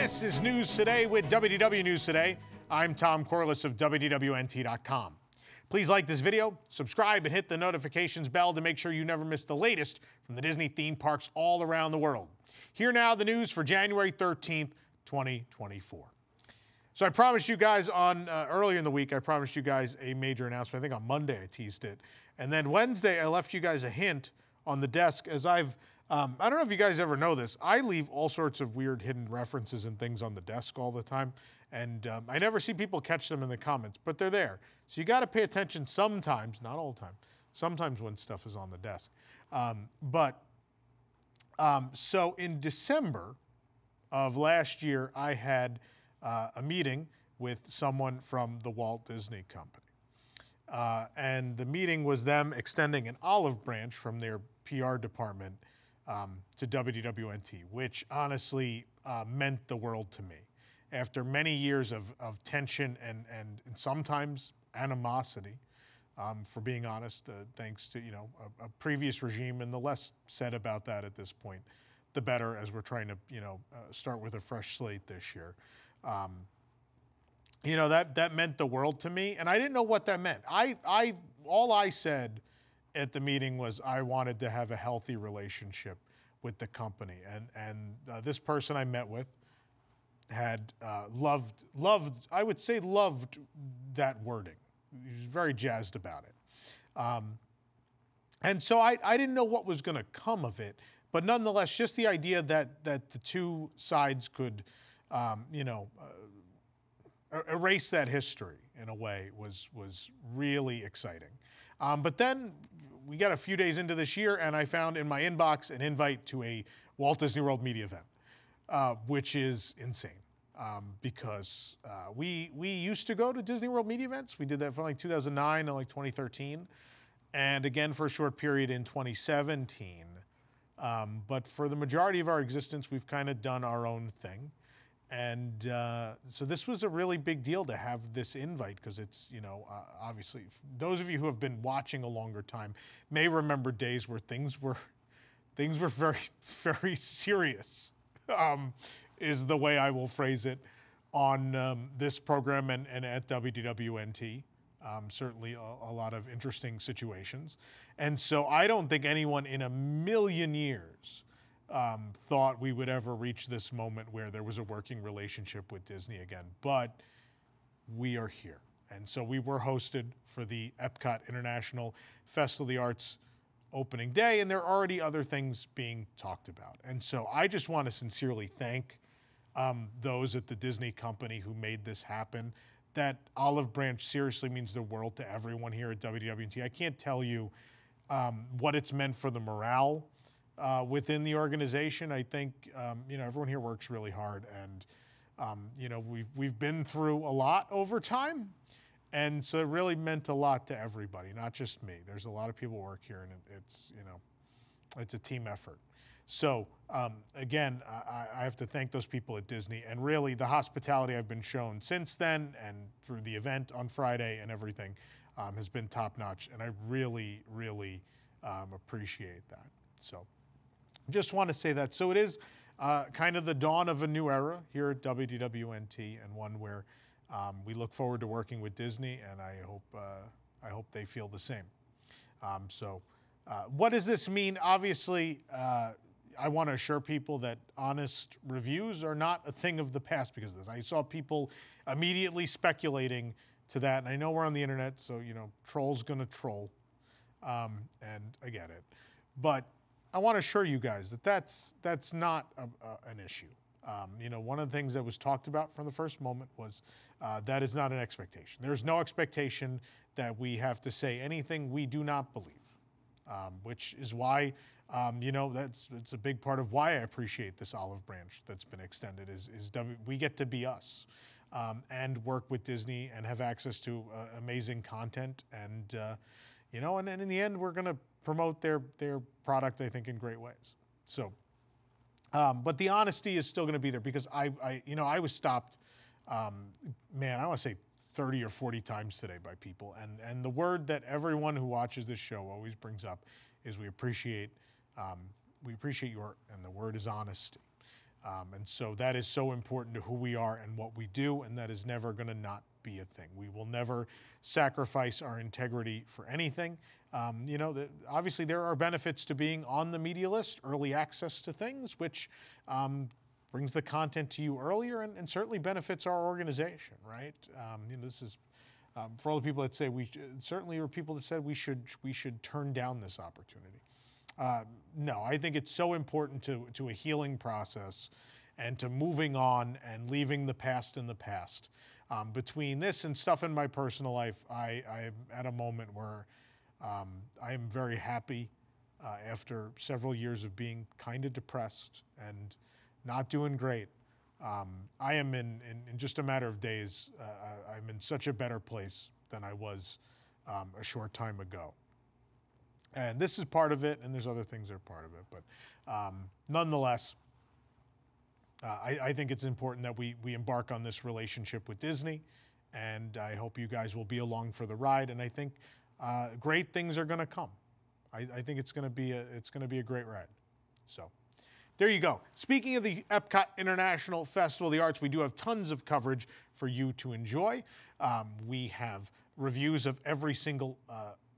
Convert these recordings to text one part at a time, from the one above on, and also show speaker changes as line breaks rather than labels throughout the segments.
This is News Today with WDW News Today. I'm Tom Corliss of WDWNT.com. Please like this video, subscribe, and hit the notifications bell to make sure you never miss the latest from the Disney theme parks all around the world. Here now, the news for January 13th, 2024. So I promised you guys on earlier in the week, I promised you guys a major announcement. I think on Monday I teased it. And then Wednesday I left you guys a hint on the desk as I've I don't know if you guys ever know this. I leave all sorts of weird hidden references and things on the desk all the time. And I never see people catch them in the comments, but they're there. So you got to pay attention sometimes, not all the time, sometimes when stuff is on the desk. So in December of last year, I had a meeting with someone from the Walt Disney Company. And the meeting was them extending an olive branch from their PR department to WDWNT, which honestly meant the world to me. After many years of tension and sometimes animosity, for being honest, thanks to a previous regime, and the less said about that at this point, the better, as we're trying to start with a fresh slate this year. That meant the world to me, and I didn't know what that meant. All I said at the meeting was I wanted to have a healthy relationship with the company, and this person I met with had loved that wording. He was very jazzed about it. And so I didn't know what was going to come of it, but nonetheless, just the idea that the two sides could, erase that history in a way was really exciting. But then we got a few days into this year, and I found in my inbox an invite to a Walt Disney World media event, which is insane. Because we used to go to Disney World media events. We did that from like 2009 to like 2013, and again for a short period in 2017. But for the majority of our existence, we've kind of done our own thing. And so this was a really big deal to have this invite, because it's, obviously, those of you who have been watching a longer time may remember days where things were very, very serious, is the way I will phrase it on this program and at WDWNT. Certainly a lot of interesting situations. And so I don't think anyone in a million years thought we would ever reach this moment where there was a working relationship with Disney again, but we are here. And so we were hosted for the EPCOT International Festival of the Arts opening day, and there are already other things being talked about. And so I just want to sincerely thank those at the Disney company who made this happen. That olive branch seriously means the world to everyone here at WDWNT. I can't tell you what it's meant for the morale within the organization. I think everyone here works really hard, and we've been through a lot over time, and so it really meant a lot to everybody, not just me. There's a lot of people who work here, and it's a team effort. So again, I have to thank those people at Disney, and really the hospitality I've been shown since then and through the event on Friday and everything has been top notch, and I really, really appreciate that. So just want to say that. So it is kind of the dawn of a new era here at WDWNT, and one where we look forward to working with Disney, and I hope they feel the same. What does this mean? Obviously, I want to assure people that honest reviews are not a thing of the past because of this. I saw people immediately speculating to that, and I know we're on the internet, so troll's gonna troll, and I get it. But I want to assure you guys that that's not an issue. One of the things that was talked about from the first moment was that is not an expectation. There's no expectation that we have to say anything we do not believe, which is why, it's a big part of why I appreciate this olive branch that's been extended we get to be us and work with Disney and have access to amazing content, and and then in the end, we're going to promote their product, I think, in great ways. So, but the honesty is still going to be there, because I was stopped, I want to say 30 or 40 times today by people, and the word that everyone who watches this show always brings up is we appreciate your, and the word is honesty. And so that is so important to who we are and what we do, and that is never going to not be a thing. We will never sacrifice our integrity for anything. You know, obviously there are benefits to being on the media list, early access to things, which brings the content to you earlier and certainly benefits our organization, right? You know, this is for all the people that say certainly are people that said we should turn down this opportunity. No, I think it's so important to a healing process and to moving on and leaving the past in the past. Between this and stuff in my personal life, I'm at a moment where I am very happy after several years of being kind of depressed and not doing great. I am in just a matter of days, I'm in such a better place than I was a short time ago. And this is part of it, and there's other things that are part of it. But nonetheless, I think it's important that we embark on this relationship with Disney, and I hope you guys will be along for the ride. And I think great things are going to come. I think it's going to be a great ride. So there you go. Speaking of the EPCOT International Festival of the Arts, we do have tons of coverage for you to enjoy. We have reviews of every single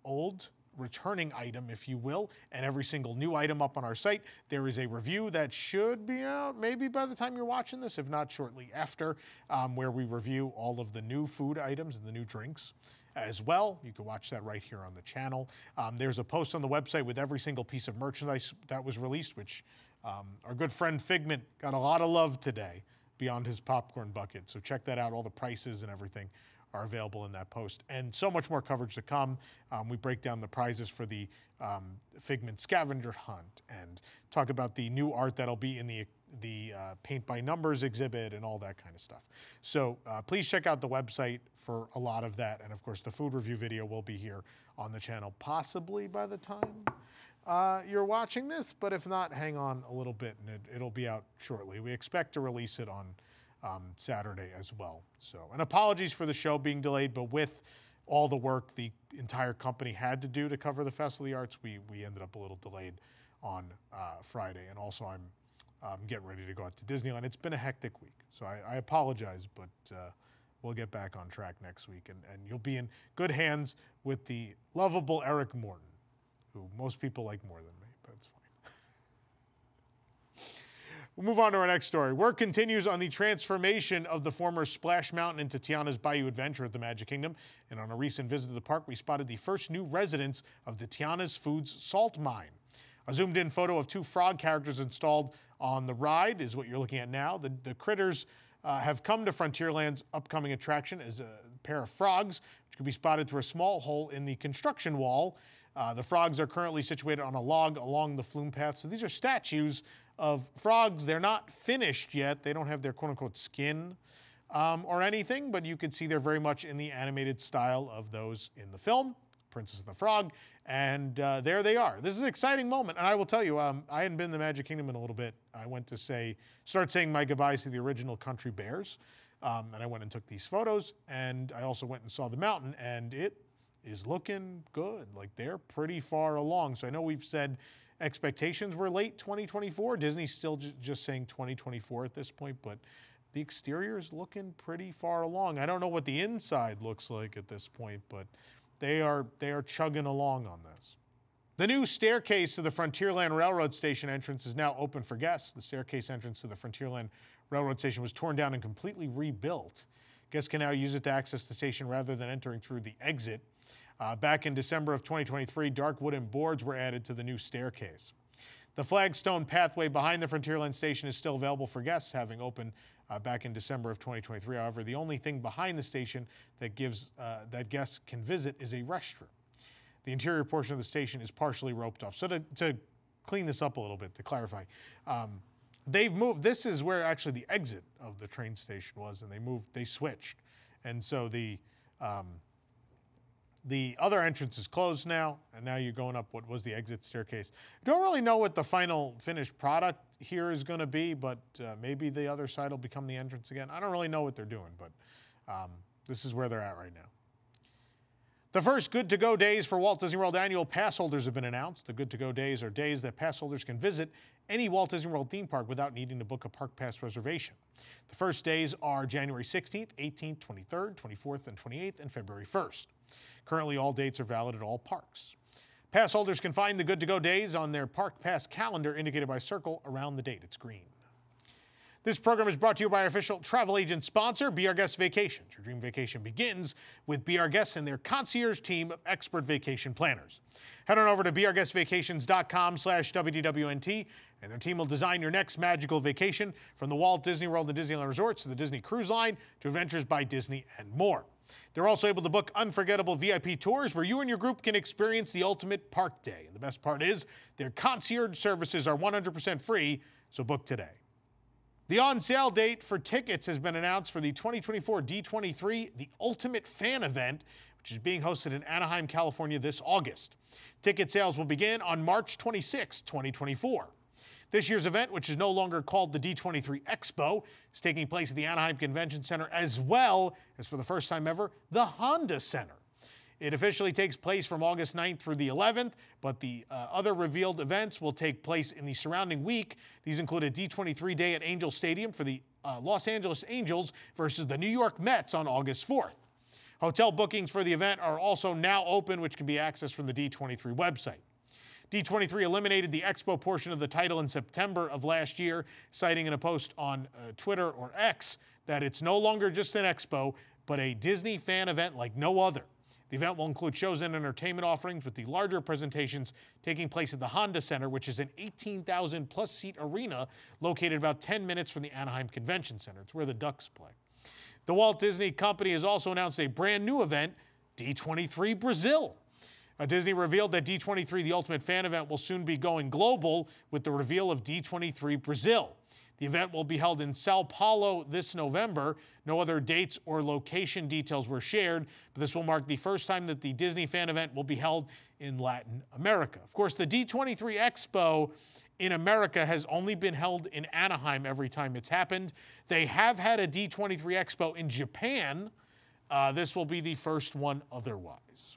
old returning item, if you will, and every single new item up on our site. There is a review that should be out maybe by the time you're watching this, if not shortly after, where we review all of the new food items and the new drinks as well. You can watch that right here on the channel. There's a post on the website with every single piece of merchandise that was released, which our good friend Figment got a lot of love today beyond his popcorn bucket. So check that out. All the prices and everything are available in that post, and so much more coverage to come. We break down the prizes for the Figment scavenger hunt and talk about the new art that'll be in the paint by numbers exhibit and all that kind of stuff. So please check out the website for a lot of that, and of course the food review video will be here on the channel possibly by the time you're watching this, but if not, hang on a little bit and it'll be out shortly. We expect to release it on Saturday as well. So, and apologies for the show being delayed, but with all the work the entire company had to do to cover the Festival of the Arts, we ended up a little delayed on Friday. And also I'm getting ready to go out to Disneyland. It's been a hectic week, so I apologize, but we'll get back on track next week, and you'll be in good hands with the lovable Eric Morton, who most people like more than me, but it's fine. We'll move on to our next story. Work continues on the transformation of the former Splash Mountain into Tiana's Bayou Adventure at the Magic Kingdom. And on a recent visit to the park, we spotted the first new residents of the Tiana's Foods salt mine. A zoomed-in photo of two frog characters installed on the ride is what you're looking at now. The critters have come to Frontierland's upcoming attraction as a pair of frogs, which can be spotted through a small hole in the construction wall. The frogs are currently situated on a log along the flume path. So these are statues of frogs. They're not finished yet. They don't have their quote-unquote skin or anything, but you can see they're very much in the animated style of those in the film, Princess and the Frog, and there they are. This is an exciting moment, and I will tell you, I hadn't been to the Magic Kingdom in a little bit. I went to start saying my goodbyes to the original Country Bears, and I went and took these photos, and I also went and saw the mountain, and it is looking good. Like, they're pretty far along. So I know we've said expectations were late 2024. Disney's still just saying 2024 at this point, but the exterior is looking pretty far along. I don't know what the inside looks like at this point, but they are chugging along on this. The new staircase to the Frontierland Railroad Station entrance is now open for guests. The staircase entrance to the Frontierland Railroad Station was torn down and completely rebuilt. Guests can now use it to access the station rather than entering through the exit. Back in December of 2023, dark wooden boards were added to the new staircase. The flagstone pathway behind the Frontierland station is still available for guests, having opened back in December of 2023. However, the only thing behind the station that guests can visit is a restroom. The interior portion of the station is partially roped off. So to clean this up a little bit, to clarify, they've moved. This is where actually the exit of the train station was, and they switched. And so the other entrance is closed now, and now you're going up what was the exit staircase. Don't really know what the final finished product here is going to be, but maybe the other side will become the entrance again. I don't really know what they're doing, but this is where they're at right now. The first Good to Go days for Walt Disney World annual pass holders have been announced. The Good to Go days are days that pass holders can visit any Walt Disney World theme park without needing to book a park pass reservation. The first days are January 16th, 18th, 23rd, 24th, and 28th, and February 1st. Currently, all dates are valid at all parks. Pass holders can find the good-to-go days on their park pass calendar indicated by a circle around the date. It's green. This program is brought to you by our official travel agent sponsor, Be Our Guest Vacations. Your dream vacation begins with Be Our Guests and their concierge team of expert vacation planners. Head on over to beourguestvacations.com/WDWNT, and their team will design your next magical vacation, from the Walt Disney World and Disneyland Resorts to the Disney Cruise Line to Adventures by Disney and more. They're also able to book unforgettable VIP tours where you and your group can experience the ultimate park day. And the best part is their concierge services are 100% free, so book today. The on-sale date for tickets has been announced for the 2024 D23 The Ultimate Fan Event, which is being hosted in Anaheim, California this August. Ticket sales will begin on March 26, 2024. This year's event, which is no longer called the D23 Expo, is taking place at the Anaheim Convention Center, as well as, for the first time ever, the Honda Center. It officially takes place from August 9th through the 11th, but the other revealed events will take place in the surrounding week. These include a D23 day at Angel Stadium for the Los Angeles Angels versus the New York Mets on August 4th. Hotel bookings for the event are also now open, which can be accessed from the D23 website. D23 eliminated the Expo portion of the title in September of last year, citing in a post on Twitter or X that it's no longer just an Expo, but a Disney fan event like no other. The event will include shows and entertainment offerings, with the larger presentations taking place at the Honda Center, which is an 18,000-plus seat arena located about 10 minutes from the Anaheim Convention Center. It's where the Ducks play. The Walt Disney Company has also announced a brand new event, D23 Brazil. Disney revealed that D23 The Ultimate Fan Event will soon be going global with the reveal of D23 Brazil. The event will be held in Sao Paulo this November. No other dates or location details were shared, but this will mark the first time that the Disney fan event will be held in Latin America. Of course, the D23 Expo in America has only been held in Anaheim every time it's happened. They have had a D23 Expo in Japan. This will be the first one otherwise.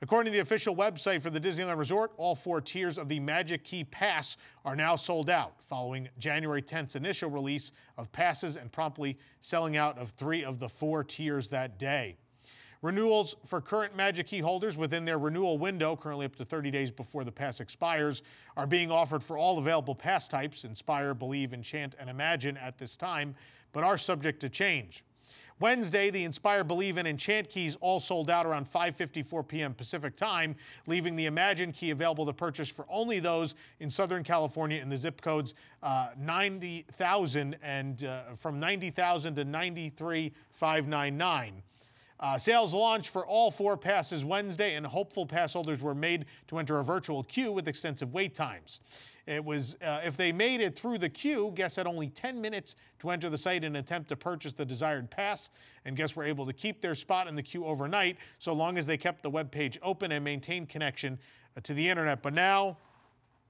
According to the official website for the Disneyland Resort, all 4 tiers of the Magic Key Pass are now sold out, following January 10th's initial release of passes and promptly selling out of 3 of the 4 tiers that day. Renewals for current Magic Key holders within their renewal window, currently up to 30 days before the pass expires, are being offered for all available pass types, Inspire, Believe, Enchant, and Imagine at this time, but are subject to change. Wednesday, the Inspire, Believe, and Enchant keys all sold out around 5:54 p.m. Pacific time, leaving the Imagine key available to purchase for only those in Southern California in the zip codes 90,000 and from 90,000 to 93,599. Sales launched for all 4 passes Wednesday, and hopeful pass holders were made to enter a virtual queue with extensive wait times. It was, if they made it through the queue, guests had only 10 minutes to enter the site and attempt to purchase the desired pass, and guests were able to keep their spot in the queue overnight so long as they kept the web page open and maintained connection to the internet. But now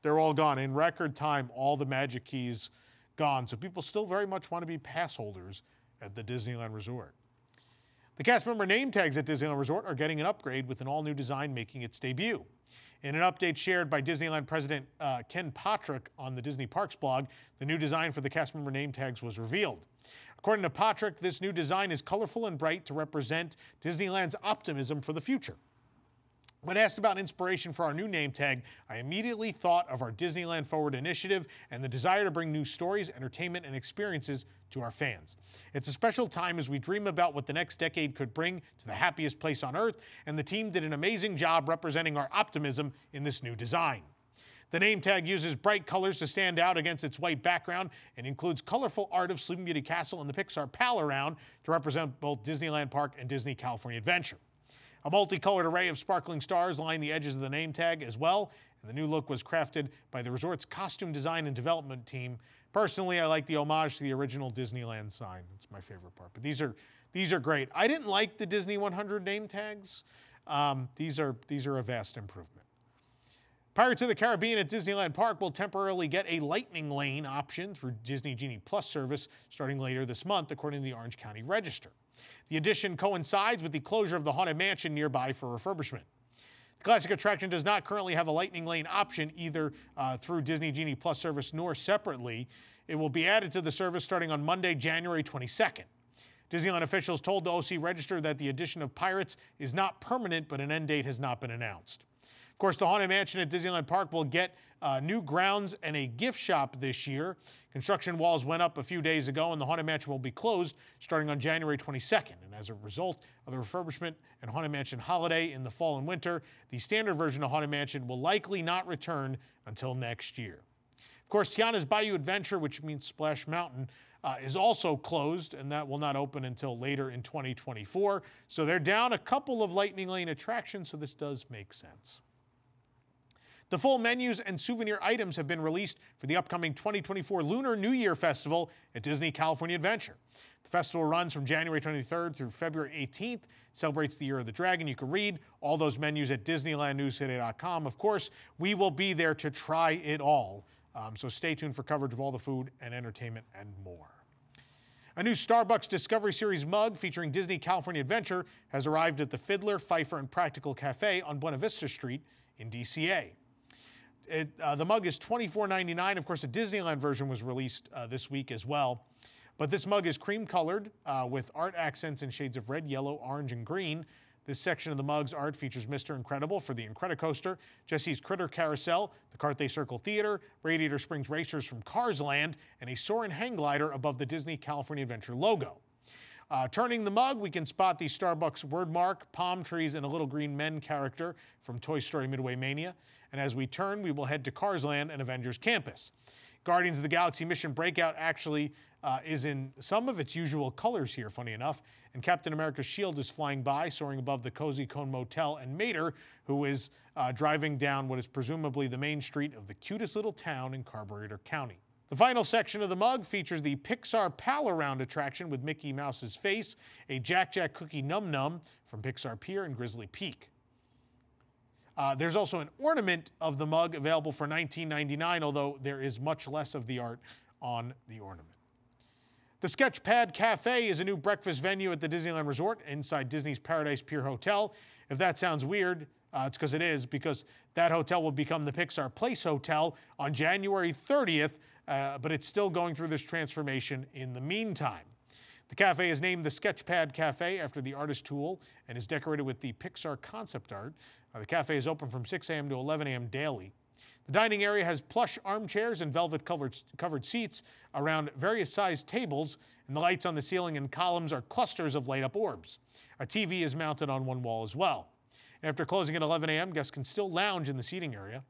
they're all gone. In record time, all the Magic Keys gone. So people still very much want to be pass holders at the Disneyland Resort. The cast member name tags at Disneyland Resort are getting an upgrade, with an all-new design making its debut. In an update shared by Disneyland President Ken Patrick on the Disney Parks blog, the new design for the cast member name tags was revealed. According to Patrick, this new design is colorful and bright to represent Disneyland's optimism for the future. When asked about inspiration for our new name tag, I immediately thought of our Disneyland Forward initiative and the desire to bring new stories, entertainment, and experiences to our fans. It's a special time as we dream about what the next decade could bring to the happiest place on Earth, and the team did an amazing job representing our optimism in this new design. The name tag uses bright colors to stand out against its white background and includes colorful art of Sleeping Beauty Castle and the Pixar Pal Around to represent both Disneyland Park and Disney California Adventure. A multicolored array of sparkling stars line the edges of the name tag as well, and the new look was crafted by the resort's costume design and development team. Personally, I like the homage to the original Disneyland sign. That's my favorite part. But these are great. I didn't like the Disney 100 name tags. These are a vast improvement. Pirates of the Caribbean at Disneyland Park will temporarily get a Lightning Lane option through Disney Genie Plus service starting later this month, according to the Orange County Register. The addition coincides with the closure of the Haunted Mansion nearby for refurbishment. The classic attraction does not currently have a Lightning Lane option either through Disney Genie Plus service nor separately. It will be added to the service starting on Monday, January 22nd. Disneyland officials told the OC Register that the addition of Pirates is not permanent, but an end date has not been announced. Of course, the Haunted Mansion at Disneyland Park will get new grounds and a gift shop this year. Construction walls went up a few days ago, and the Haunted Mansion will be closed starting on January 22nd. And as a result of the refurbishment and Haunted Mansion Holiday in the fall and winter, the standard version of Haunted Mansion will likely not return until next year. Of course, Tiana's Bayou Adventure, which means Splash Mountain, is also closed, and that will not open until later in 2024. So they're down a couple of Lightning Lane attractions, so this does make sense. The full menus and souvenir items have been released for the upcoming 2024 Lunar New Year Festival at Disney California Adventure. The festival runs from January 23rd through February 18th. It celebrates the Year of the Dragon. You can read all those menus at DisneylandNewsToday.com. Of course, we will be there to try it all. So stay tuned for coverage of all the food and entertainment and more. A new Starbucks Discovery Series mug featuring Disney California Adventure has arrived at the Fiddler, Pfeiffer, and Practical Cafe on Buena Vista Street in DCA. The mug is $24.99. Of course, the Disneyland version was released this week as well. But this mug is cream-colored with art accents in shades of red, yellow, orange, and green. This section of the mug's art features Mr. Incredible for the Incredicoaster, Jesse's Critter Carousel, the Carthay Circle Theater, Radiator Springs Racers from Cars Land, and a Soarin' hang glider above the Disney California Adventure logo. Turning the mug, we can spot the Starbucks wordmark, palm trees, and a little green men character from Toy Story Midway Mania. And as we turn, we will head to Cars Land and Avengers Campus. Guardians of the Galaxy Mission Breakout actually is in some of its usual colors here, funny enough, and Captain America's shield is flying by, soaring above the Cozy Cone Motel, and Mater, who is driving down what is presumably the main street of the cutest little town in Carburetor County. The final section of the mug features the Pixar Pal-Around attraction with Mickey Mouse's face, a Jack Jack Cookie Num Num from Pixar Pier and Grizzly Peak. There's also an ornament of the mug available for $19.99, although there is much less of the art on the ornament. The Sketchpad Cafe is a new breakfast venue at the Disneyland Resort inside Disney's Paradise Pier Hotel. If that sounds weird, it's because it is, because that hotel will become the Pixar Place Hotel on January 30th, but it's still going through this transformation in the meantime. The cafe is named the Sketchpad Cafe after the artist tool and is decorated with the Pixar concept art. The cafe is open from 6 a.m. to 11 a.m. daily. The dining area has plush armchairs and velvet-covered seats around various sized tables, and the lights on the ceiling and columns are clusters of light-up orbs. A TV is mounted on one wall as well. After closing at 11 a.m., guests can still lounge in the seating area.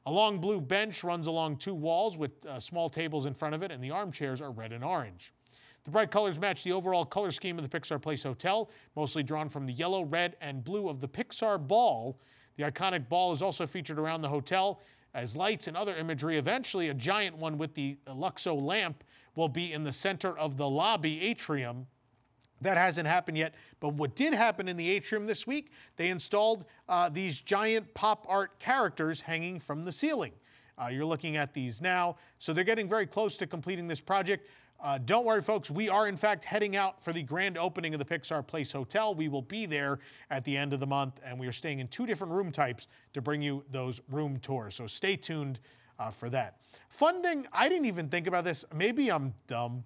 A long blue bench runs along two walls with small tables in front of it, and the armchairs are red and orange. The bright colors match the overall color scheme of the Pixar Place Hotel, mostly drawn from the yellow, red, and blue of the Pixar ball. The iconic ball is also featured around the hotel as lights and other imagery. Eventually, a giant one with the Luxo lamp will be in the center of the lobby atrium. That hasn't happened yet, but what did happen in the atrium this week, they installed these giant pop art characters hanging from the ceiling. You're looking at these now, so they're getting very close to completing this project. Don't worry, folks. We are, in fact, heading out for the grand opening of the Pixar Place Hotel. We will be there at the end of the month, and we are staying in 2 different room types to bring you those room tours. So stay tuned for that. Funding, I didn't even think about this. Maybe I'm dumb.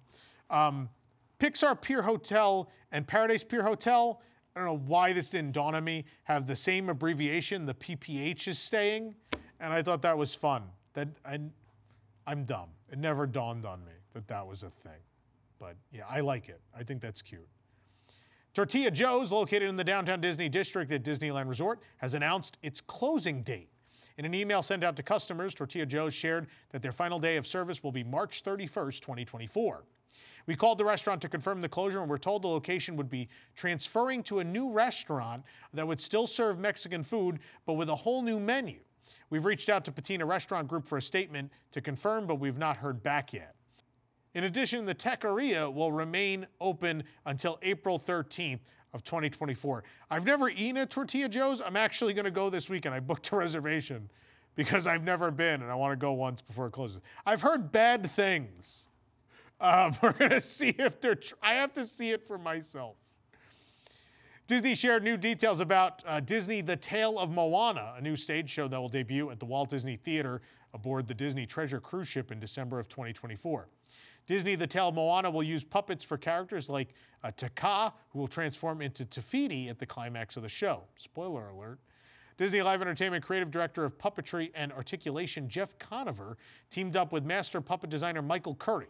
Pixar Pier Hotel and Paradise Pier Hotel, I don't know why this didn't dawn on me, have the same abbreviation. The PPH is staying, and I thought that was fun. I'm dumb. It never dawned on me that was a thing. But yeah, I like it. I think that's cute. Tortilla Joe's, located in the downtown Disney district at Disneyland Resort, has announced its closing date. In an email sent out to customers, Tortilla Joe's shared that their final day of service will be March 31st, 2024. We called the restaurant to confirm the closure, and we're told the location would be transferring to a new restaurant that would still serve Mexican food, but with a whole new menu. We've reached out to Patina Restaurant Group for a statement to confirm, but we've not heard back yet. In addition, the Taqueria will remain open until April 13th of 2024. I've never eaten at Tortilla Joe's. I'm actually going to go this weekend. I booked a reservation because I've never been, and I want to go once before it closes. I've heard bad things. We're going to see if they're I have to see it for myself. Disney shared new details about Disney The Tale of Moana, a new stage show that will debut at the Walt Disney Theater aboard the Disney Treasure cruise ship in December of 2024. Disney The Tale of Moana will use puppets for characters like Taka, who will transform into Tafiti at the climax of the show. Spoiler alert. Disney Live Entertainment Creative Director of Puppetry and Articulation Jeff Conover teamed up with master puppet designer Michael Curry.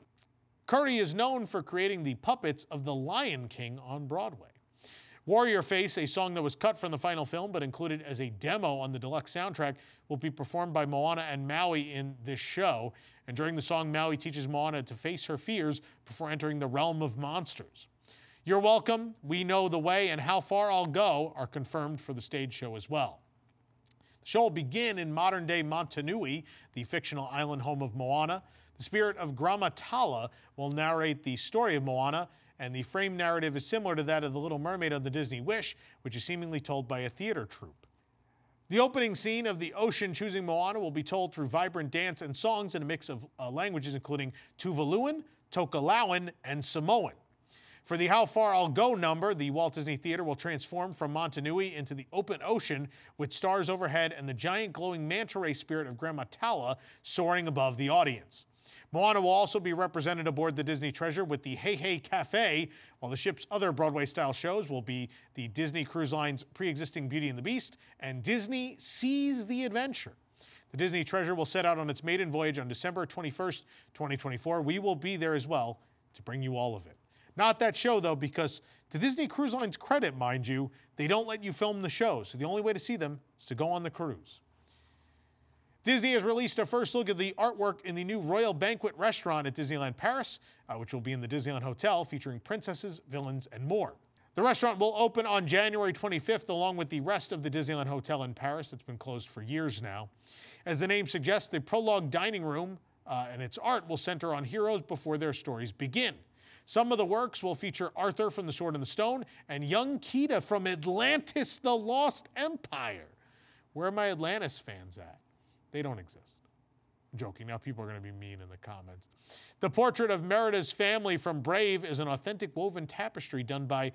Curry is known for creating the puppets of The Lion King on Broadway. Warrior Face, a song that was cut from the final film but included as a demo on the deluxe soundtrack, will be performed by Moana and Maui in this show. And during the song, Maui teaches Moana to face her fears before entering the realm of monsters. You're Welcome, We Know the Way, and How Far I'll Go are confirmed for the stage show as well. The show will begin in modern-day Montanui, the fictional island home of Moana. The spirit of Gramatala will narrate the story of Moana, and the frame narrative is similar to that of The Little Mermaid on the Disney Wish, which is seemingly told by a theater troupe. The opening scene of the ocean choosing Moana will be told through vibrant dance and songs in a mix of languages including Tuvaluan, Tokelauan, and Samoan. For the How Far I'll Go number, the Walt Disney Theater will transform from Montanui into the open ocean with stars overhead and the giant glowing manta ray spirit of Gramatala soaring above the audience. Moana will also be represented aboard the Disney Treasure with the Hey Hey Cafe, while the ship's other Broadway-style shows will be the Disney Cruise Line's pre-existing Beauty and the Beast and Disney Seas the Adventure. The Disney Treasure will set out on its maiden voyage on December 21st, 2024. We will be there as well to bring you all of it. Not that show, though, because to Disney Cruise Line's credit, mind you, they don't let you film the shows, so the only way to see them is to go on the cruise. Disney has released a first look at the artwork in the new Royal Banquet Restaurant at Disneyland Paris, which will be in the Disneyland Hotel, featuring princesses, villains, and more. The restaurant will open on January 25th, along with the rest of the Disneyland Hotel in Paris that's been closed for years now. As the name suggests, the prologue dining room and its art will center on heroes before their stories begin. Some of the works will feature Arthur from The Sword and the Stone and young Kida from Atlantis, the Lost Empire. Where are my Atlantis fans at? They don't exist. I'm joking. Now people are going to be mean in the comments. The portrait of Merida's family from Brave is an authentic woven tapestry done by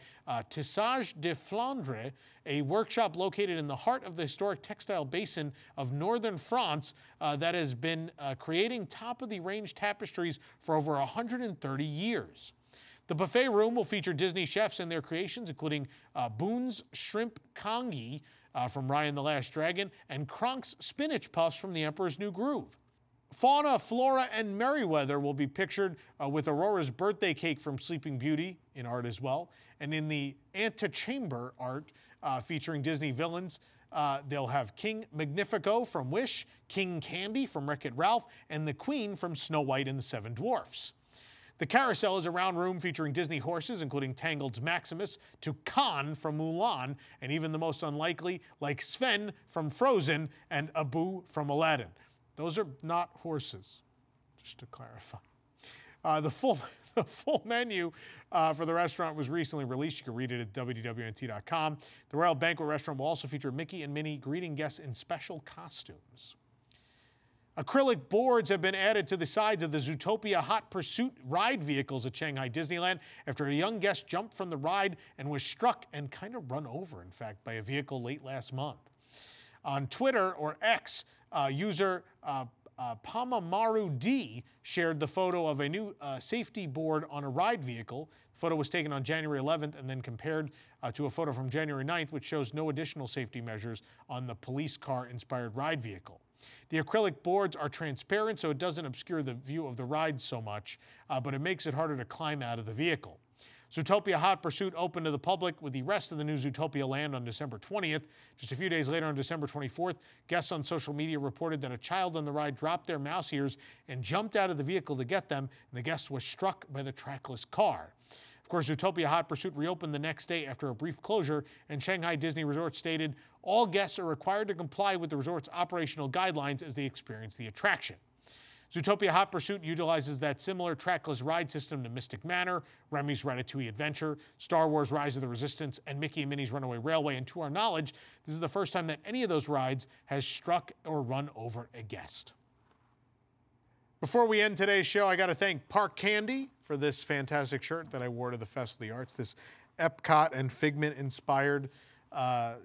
Tissage de Flandre, a workshop located in the heart of the historic textile basin of northern France that has been creating top-of-the-range tapestries for over 130 years. The buffet room will feature Disney chefs and their creations, including Boone's Shrimp Congee from Raya and the Last Dragon, and Kronk's Spinach Puffs from The Emperor's New Groove. Fauna, Flora, and Merryweather will be pictured with Aurora's birthday cake from Sleeping Beauty in art as well. And in the antechamber art featuring Disney villains, they'll have King Magnifico from Wish, King Candy from Wreck-It Ralph, and the Queen from Snow White and the Seven Dwarfs. The carousel is a round room featuring Disney horses, including Tangled's Maximus, to Khan from Mulan, and even the most unlikely, like Sven from Frozen and Abu from Aladdin. Those are not horses, just to clarify. The full menu for the restaurant was recently released. You can read it at WDWNT.com. The Royal Banquet Restaurant will also feature Mickey and Minnie greeting guests in special costumes. Acrylic boards have been added to the sides of the Zootopia Hot Pursuit ride vehicles at Shanghai Disneyland after a young guest jumped from the ride and was struck and kind of run over, in fact, by a vehicle late last month. On Twitter, or X, user Pamamaru D shared the photo of a new safety board on a ride vehicle. The photo was taken on January 11th and then compared to a photo from January 9th, which shows no additional safety measures on the police car-inspired ride vehicle. The acrylic boards are transparent, so it doesn't obscure the view of the ride so much, but it makes it harder to climb out of the vehicle. Zootopia Hot Pursuit opened to the public with the rest of the new Zootopia Land on December 20th. Just a few days later, on December 24th, guests on social media reported that a child on the ride dropped their mouse ears and jumped out of the vehicle to get them, and the guest was struck by the trackless car. Of course, Zootopia Hot Pursuit reopened the next day after a brief closure, and Shanghai Disney Resort stated all guests are required to comply with the resort's operational guidelines as they experience the attraction. Zootopia Hot Pursuit utilizes that similar trackless ride system to Mystic Manor, Remy's Ratatouille Adventure, Star Wars Rise of the Resistance, and Mickey and Minnie's Runaway Railway, and to our knowledge, this is the first time that any of those rides has struck or run over a guest. Before we end today's show, I got to thank Park Candy for this fantastic shirt that I wore to the Fest of the Arts. This EPCOT and Figment inspired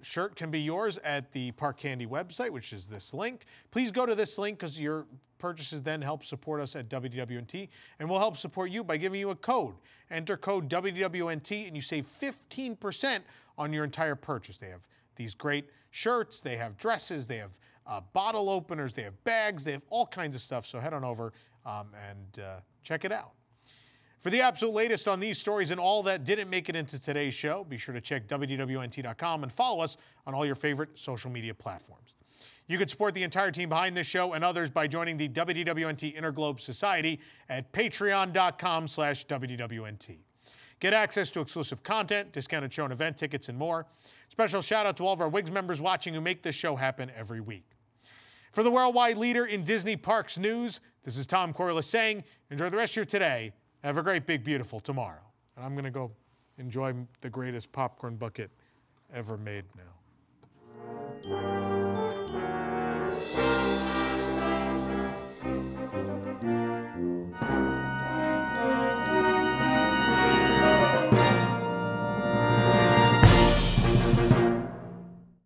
shirt can be yours at the Park Candy website, which is this link. Please go to this link because your purchases then help support us at WDWNT, and we'll help support you by giving you a code. Enter code WDWNT and you save 15% on your entire purchase. They have these great shirts, they have dresses, they have bottle openers, they have bags, they have all kinds of stuff. So head on over and check it out. For the absolute latest on these stories and all that didn't make it into today's show, be sure to check WDWNT.com and follow us on all your favorite social media platforms. You can support the entire team behind this show and others by joining the WDWNT Interglobe Society at patreon.com/WDWNT. Get access to exclusive content, discounted show and event tickets, and more. Special shout out to all of our WIGS members watching who make this show happen every week. For the worldwide leader in Disney Parks news, this is Tom Corliss saying, enjoy the rest of your today. Have a great, big, beautiful tomorrow. And I'm going to go enjoy the greatest popcorn bucket ever made now.